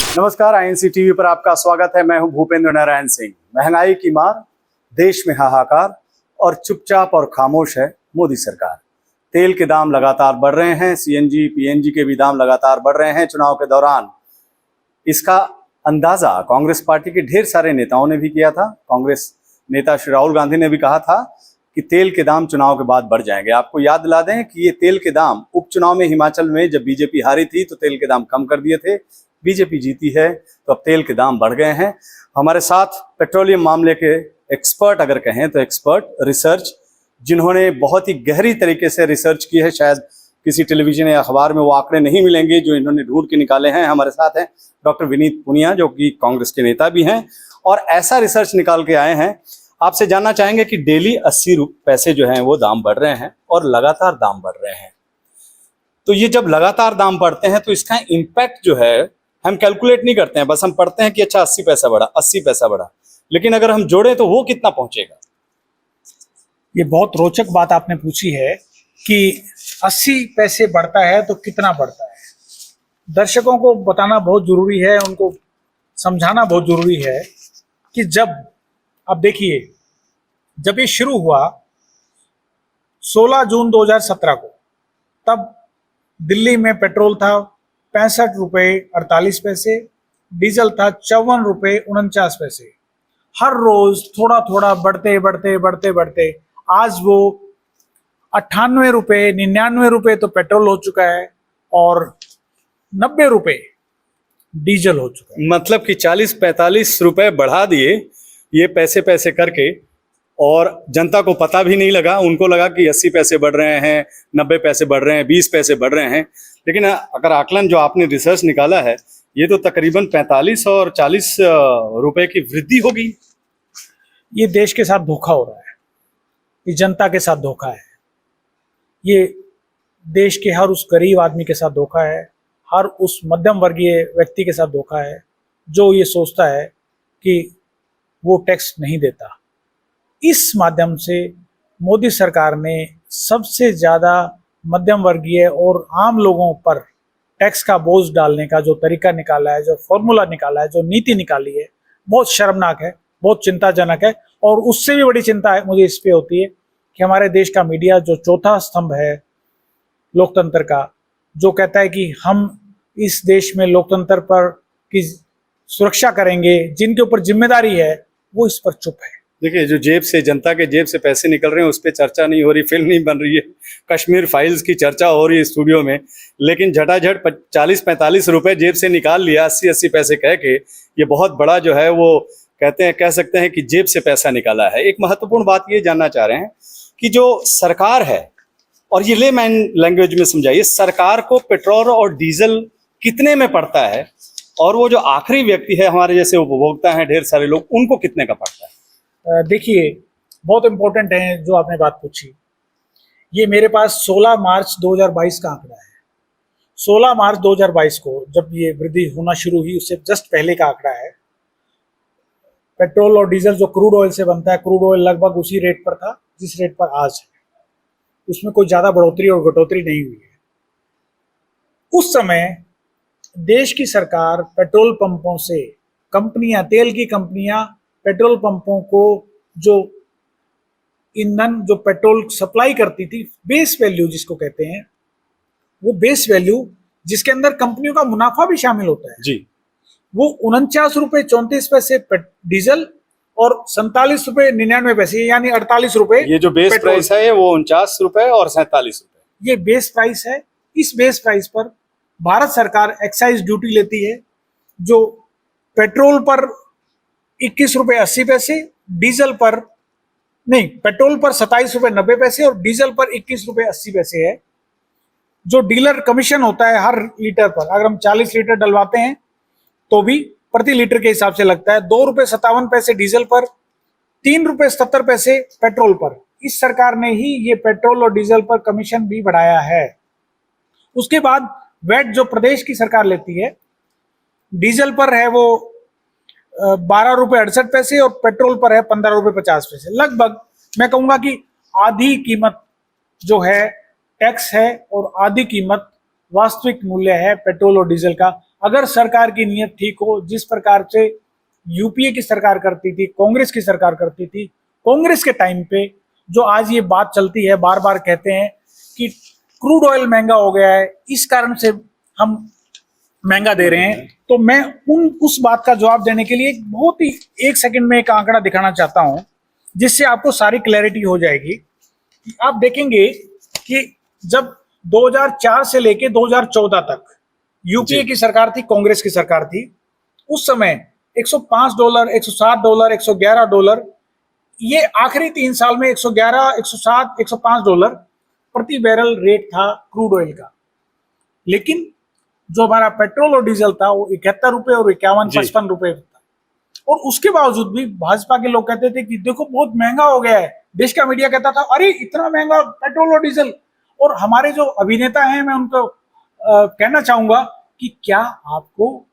नमस्कार, INC TV पर आपका स्वागत है। मैं हूं भूपेंद्र नारायण सिंह। महंगाई की मार, देश में हाहाकार और चुपचाप और खामोश है मोदी सरकार। तेल के दाम लगातार बढ़ रहे हैं, सीएनजी पीएनजी के भी दाम लगातार बढ़ रहे हैं चुनाव के दौरान। इसका अंदाजा कांग्रेस पार्टी के ढेर सारे नेताओं ने भी किया था। कांग्रेस नेता श्री राहुल गांधी ने भी कहा था कि तेल के दाम चुनाव के बाद बढ़ जाएंगे। आपको याद दिला दें कि ये तेल के दाम उपचुनाव में हिमाचल में जब बीजेपी हारी थी तो तेल के दाम कम कर दिए थे। बीजेपी जीती है तो अब तेल के दाम बढ़ गए हैं। हमारे साथ पेट्रोलियम मामले के एक्सपर्ट, अगर कहें तो एक्सपर्ट रिसर्च, जिन्होंने बहुत ही गहरी तरीके से रिसर्च की है। शायद किसी टेलीविजन या अखबार में वो आंकड़े नहीं मिलेंगे जो इन्होंने ढूंढ के निकाले हैं। हमारे साथ हैं डॉक्टर विनीत पुनिया, जो कि कांग्रेस के नेता भी हैं और ऐसा रिसर्च निकाल के आए हैं। आपसे जानना चाहेंगे कि डेली 80 पैसे जो हैं वो दाम बढ़ रहे हैं और लगातार दाम बढ़ रहे हैं। तो ये जब लगातार दाम बढ़ते हैं तो इसका इम्पैक्ट जो है हम कैलकुलेट नहीं करते हैं, बस हम पढ़ते हैं कि अच्छा 80 पैसा बढ़ा, 80 पैसा बढ़ा, लेकिन अगर हम जोड़े तो वो कितना पहुंचेगा। ये बहुत रोचक बात आपने पूछी है कि 80 पैसे बढ़ता है तो कितना बढ़ता है। दर्शकों को बताना बहुत जरूरी है, उनको समझाना बहुत जरूरी है कि जब अब देखिए, जब ये शुरू हुआ 16 जून 2017 को, तब दिल्ली में पेट्रोल था 65 रुपये 48 पैसे, डीजल था 54 रुपये 49 पैसे। हर रोज थोड़ा थोड़ा बढ़ते बढ़ते बढ़ते बढ़ते आज वो 98 रुपये 99 रुपये तो पेट्रोल हो चुका है और 90 रुपये डीजल हो चुका है। मतलब कि 40-45 रुपए बढ़ा दिए ये पैसे पैसे करके, और जनता को पता भी नहीं लगा। उनको लगा कि 80 पैसे बढ़ रहे हैं, 90 पैसे बढ़ रहे हैं, 20 पैसे बढ़ रहे हैं। लेकिन अगर आकलन जो आपने रिसर्च निकाला है, ये तो तकरीबन 45 और 40 रुपए की वृद्धि होगी। ये देश के साथ धोखा हो रहा है, ये जनता के साथ धोखा है, ये देश के हर उस गरीब आदमी के साथ धोखा है, हर उस मध्यम वर्गीय व्यक्ति के साथ धोखा है जो ये सोचता है कि वो टैक्स नहीं देता। इस माध्यम से मोदी सरकार ने सबसे ज़्यादा मध्यम वर्गीय और आम लोगों पर टैक्स का बोझ डालने का जो तरीका निकाला है, जो फॉर्मूला निकाला है, जो नीति निकाली है, बहुत शर्मनाक है, बहुत चिंताजनक है। और उससे भी बड़ी चिंता है मुझे इस पे होती है कि हमारे देश का मीडिया, जो चौथा स्तंभ है लोकतंत्र का, जो कहता है कि हम इस देश में लोकतंत्र पर की सुरक्षा करेंगे, जिनके ऊपर जिम्मेदारी है, वो इस पर चुप है। देखिए, जो जेब से, जनता के जेब से पैसे निकल रहे हैं उस पर चर्चा नहीं हो रही, फिल्म नहीं बन रही है। कश्मीर फाइल्स की चर्चा हो रही है स्टूडियो में, लेकिन झटाझट 40-45 रुपए जेब से निकाल लिया 80-80 पैसे कह के। ये बहुत बड़ा जो है वो कह सकते हैं कि जेब से पैसा निकाला है। एक महत्वपूर्ण बात ये जानना चाह रहे हैं कि जो सरकार है, और ये लेमैन लैंग्वेज में समझाइए, सरकार को पेट्रोल और डीजल कितने में पड़ता है, और वो जो आखिरी व्यक्ति है, हमारे जैसे उपभोक्ता हैं ढेर सारे लोग, उनको कितने का पड़ता है। देखिए, बहुत इंपॉर्टेंट है जो आपने बात पूछी। ये मेरे पास 16 मार्च 2022 का आंकड़ा है। 16 मार्च 2022 को जब ये वृद्धि होना शुरू हुई, उससे जस्ट पहले का आंकड़ा है। पेट्रोल और डीजल जो क्रूड ऑयल से बनता है, क्रूड ऑयल लगभग उसी रेट पर था जिस रेट पर आज है। उसमें कोई ज़्यादा बढ़ोतरी और घटोतरी नहीं हुई है। उस समय देश की सरकार पेट्रोल पंपों से, कंपनियां, तेल की कंपनियां पेट्रोल पंपों को जो ईंधन, जो पेट्रोल सप्लाई करती थी, बेस वैल्यू जिसको कहते हैं, वो बेस वैल्यू जिसके अंदर कंपनियों का मुनाफा भी शामिल होता है जी, वो 49 रुपये 34 पैसे डीजल और 47 रुपये 99 पैसे, यानी 48 रुपये। ये जो बेस प्राइस है वो 49 रुपए और 47 रुपए, ये बेस प्राइस है। इस बेस प्राइस पर भारत सरकार एक्साइज ड्यूटी लेती है, जो पेट्रोल पर 21 रुपये 80 पैसे, डीजल पर नहीं, पेट्रोल पर 27 रुपये 90 पैसे और डीजल पर 21 रुपये 80 पैसे है। जो डीलर कमीशन होता है हर लीटर पर, अगर हम 40 लीटर डलवाते हैं तो भी प्रति लीटर के हिसाब से लगता है 2 रुपये 57 पैसे डीजल पर, 3 रुपये 77 पैसे पेट्रोल पर। इस सरकार ने ही ये पेट्रोल और डीजल पर कमीशन भी बढ़ाया है। उसके बाद वैट जो प्रदेश की सरकार लेती है, डीजल पर है वो 12 रुपये 68 पैसे और पेट्रोल पर है 15 रुपये 50 पैसे। लगभग मैं कहूँगा कि आधी कीमत जो है टैक्स है और आधी कीमत वास्तविक मूल्य है पेट्रोल और डीजल का। अगर सरकार की नीयत ठीक हो, जिस प्रकार से यूपीए की सरकार करती थी, कांग्रेस की सरकार करती थी, कांग्रेस के टाइम पे जो आज ये बात चलती है, बार बार कहते हैं कि क्रूड ऑयल महंगा हो गया है, इस कारण से हम महंगा दे रहे हैं, तो मैं उस बात का जवाब देने के लिए बहुत ही 1 सेकंड में एक आंकड़ा दिखाना चाहता हूं, जिससे आपको सारी क्लैरिटी हो जाएगी। आप देखेंगे कि जब 2004 से लेके 2014 तक यूपीए की सरकार थी, कांग्रेस की सरकार थी, उस समय $105, $107, $111, ये आखिरी 3 साल में $111, $107, $105 प्रति बैरल रेट था क्रूड ऑयल का। लेकिन जो हमारा पेट्रोल और डीजल था वो 71 रुपए और 55 रुपए था। और उसके बावजूद भी भाजपा के लोग कहते थे कि देखो बहुत महंगा हो गया है। देश का मीडिया कहता था अरे इतना महंगा पेट्रोल और डीजल। और हमारे जो अभिनेता हैं, मैं उनको कहना चाहूंगा कि क्या आपको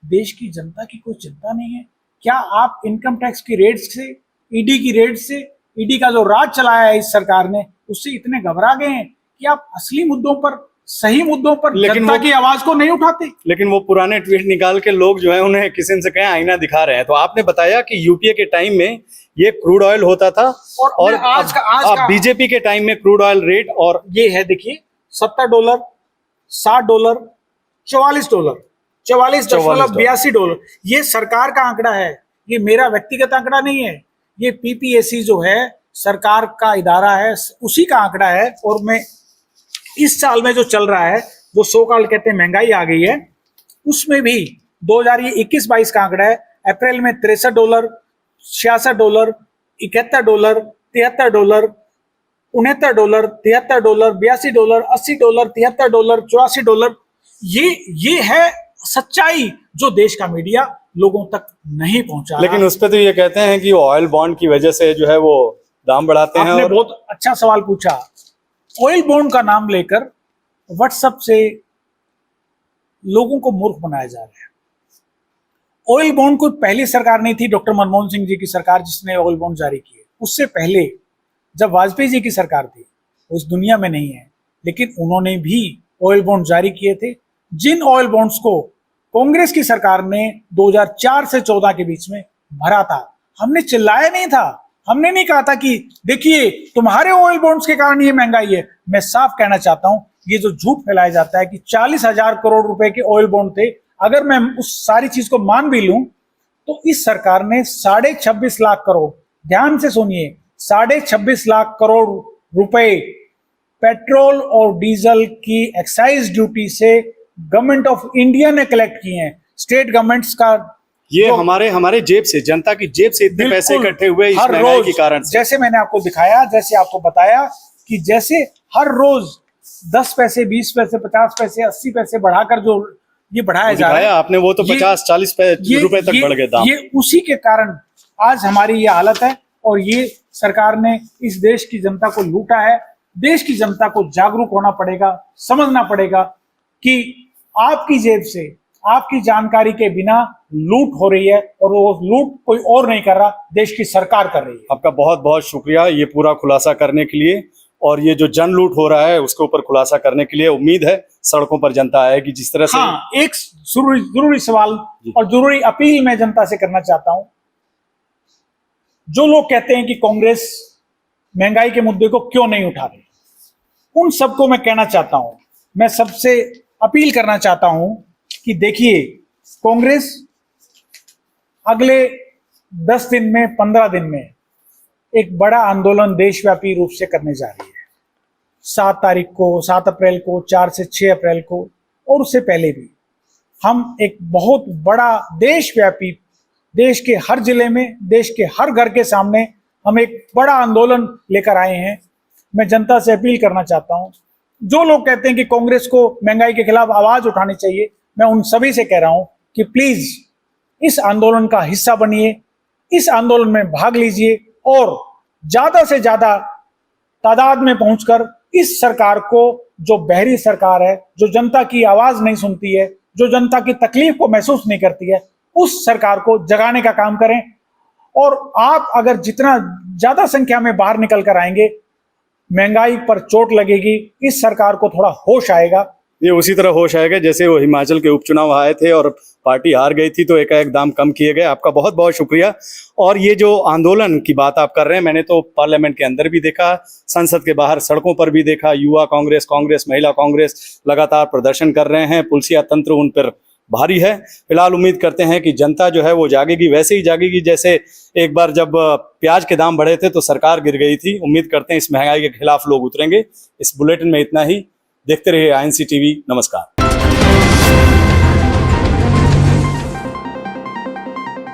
देश की जनता की कोई चिंता नहीं है? क्या आप इनकम टैक्स की रेट से, ईडी की रेट से, ईडी का जो राज चलाया है इस सरकार ने, उससे इतने घबरा गए हैं कि आप असली मुद्दों पर, सही मुद्दों पर जनता की आवाज को नहीं उठाते? लेकिन वो पुराने ट्वीट निकाल के लोग जो है उन्हें किसी से कहें आईना दिखा रहे हैं। तो आपने बताया कि यूपीए के टाइम में ये क्रूड ऑयल होता था और आज का बीजेपी के टाइम में क्रूड ऑयल रेट, और ये है देखिए $70, $60, $44.82, ये सरकार का आंकड़ा है, ये मेरा व्यक्तिगत आंकड़ा नहीं है। ये पीपीएससी जो है सरकार का इदारा है, उसी का आंकड़ा है। और मैं इस साल में जो चल रहा है, जो सो कॉल कहते हैं महंगाई आ गई है, उसमें भी 2021-22 का आंकड़ा है। अप्रैल में $63, $66, $71, $73, $69, $73, $82, $80, $73, $84, ये है सच्चाई जो देश का मीडिया लोगों तक नहीं पहुंचा। लेकिन उस पे तो ये कहते हैं कि ऑयल बॉन्ड की वजह से जो है वो दाम बढ़ाते हैं। आपने बहुत अच्छा सवाल पूछा। ऑयल बॉन्ड का नाम लेकर व्हाट्सएप से लोगों को मूर्ख बनाया जा रहा है। ऑयल बॉन्ड कोई पहली सरकार नहीं थी, डॉक्टर मनमोहन सिंह जी की सरकार जिसने ऑयल बॉन्ड जारी किए। उससे पहले जब वाजपेयी जी की सरकार थी, वो इस दुनिया में नहीं है, लेकिन उन्होंने भी ऑयल बॉन्ड जारी किए थे। जिन ऑयल बॉन्ड्स को कांग्रेस की सरकार ने 2004 से 14 के बीच में भरा था, हमने चिल्लाया नहीं था, हमने नहीं कहा था कि देखिए तुम्हारे ऑयल बॉन्ड्स के कारण ये महंगाई है। मैं साफ कहना चाहता हूं, ये जो झूठ फैलाया जाता है कि 40,000 करोड़ रुपए के ऑयल बॉन्ड थे, अगर मैं उस सारी चीज को मान भी लूं तो इस सरकार ने 26.5 लाख करोड़, ध्यान से सुनिए, 26.5 लाख करोड़ रुपए पेट्रोल और डीजल की एक्साइज ड्यूटी से गवर्नमेंट ऑफ इंडिया ने कलेक्ट किए हैं। स्टेट गवर्नमेंट्स का ये हमारे जेब से, जनता की जेब से इतने पैसे इकट्ठे हुए इस महंगाई के कारण से। जैसे मैंने आपको दिखाया, जैसे आपको बताया कि जैसे हर रोज 10 पैसे, 20 पैसे, 50 पैसे, 80 पैसे बढ़ाकर जो ये बढ़ाया जा रहा है, आपने वो तो 50-40 रुपए तक बढ़ गए दाम। ये उसी के कारण आज हमारी ये हालत है। और ये सरकार ने इस देश की जनता को लूटा है। देश की जनता को जागरूक होना पड़ेगा, समझना पड़ेगा कि आपकी जेब से, आपकी जानकारी के बिना लूट हो रही है, और वो लूट कोई और नहीं कर रहा, देश की सरकार कर रही है। आपका बहुत बहुत शुक्रिया ये पूरा खुलासा करने के लिए, और ये जो जन लूट हो रहा है उसके ऊपर खुलासा करने के लिए। उम्मीद है सड़कों पर जनता आएगी जिस तरह से। हाँ, एक जरूरी सवाल और जरूरी अपील मैं जनता से करना चाहता हूं। जो लोग कहते हैं कि कांग्रेस महंगाई के मुद्दे को क्यों नहीं उठा रही, उन सबको मैं कहना चाहता हूं, मैं सबसे अपील करना चाहता हूं कि देखिए, कांग्रेस अगले 10 दिन में, 15 दिन में एक बड़ा आंदोलन देशव्यापी रूप से करने जा रही है। 7 तारीख को, 7 अप्रैल को, 4 से 6 अप्रैल को, और उससे पहले भी हम एक बहुत बड़ा देशव्यापी, देश के हर जिले में, देश के हर घर के सामने हम एक बड़ा आंदोलन लेकर आए हैं। मैं जनता से अपील करना चाहता हूं, जो लोग कहते हैं कि कांग्रेस को महंगाई के खिलाफ आवाज उठानी चाहिए, मैं उन सभी से कह रहा हूं कि प्लीज इस आंदोलन का हिस्सा बनिए, इस आंदोलन में भाग लीजिए, और ज्यादा से ज्यादा तादाद में पहुंचकर इस सरकार को, जो बहरी सरकार है, जो जनता की आवाज नहीं सुनती है, जो जनता की तकलीफ को महसूस नहीं करती है, उस सरकार को जगाने का काम करें। और आप अगर जितना ज्यादा संख्या में बाहर निकल कर आएंगे, महंगाई पर चोट लगेगी, इस सरकार को थोड़ा होश आएगा। ये उसी तरह होश आएगा जैसे वो हिमाचल के उपचुनाव आए थे और पार्टी हार गई थी तो एकाएक दाम कम किए गए। आपका बहुत बहुत शुक्रिया। और ये जो आंदोलन की बात आप कर रहे हैं, मैंने तो पार्लियामेंट के अंदर भी देखा, संसद के बाहर सड़कों पर भी देखा, युवा कांग्रेस, महिला कांग्रेस लगातार प्रदर्शन कर रहे हैं। पुलिसिया तंत्र उन पर भारी है। फिलहाल उम्मीद करते हैं कि जनता जो है वो जागेगी, वैसे ही जागेगी जैसे एक बार जब प्याज के दाम बढ़े थे तो सरकार गिर गई थी। उम्मीद करते हैं इस महंगाई के खिलाफ लोग उतरेंगे। इस बुलेटिन में इतना ही। देखते रहिए INC TV। नमस्कार।